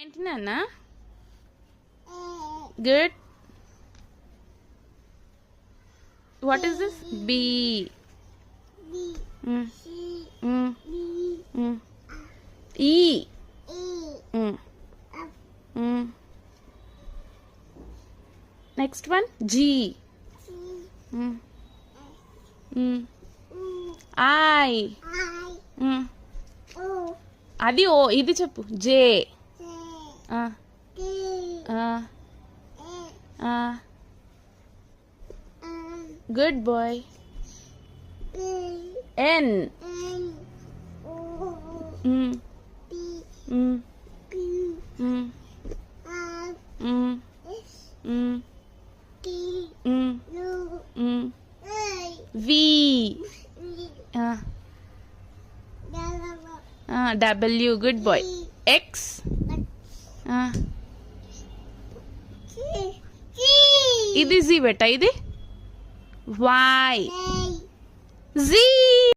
ఏంటి నాన్న? Good. What is this? B. E. Next one G. I. అది O. ఇది చెప్పు. J. Good boy. N. V. W. Good boy. X. ఇది G బెట్ట. ఇది వై. జీ.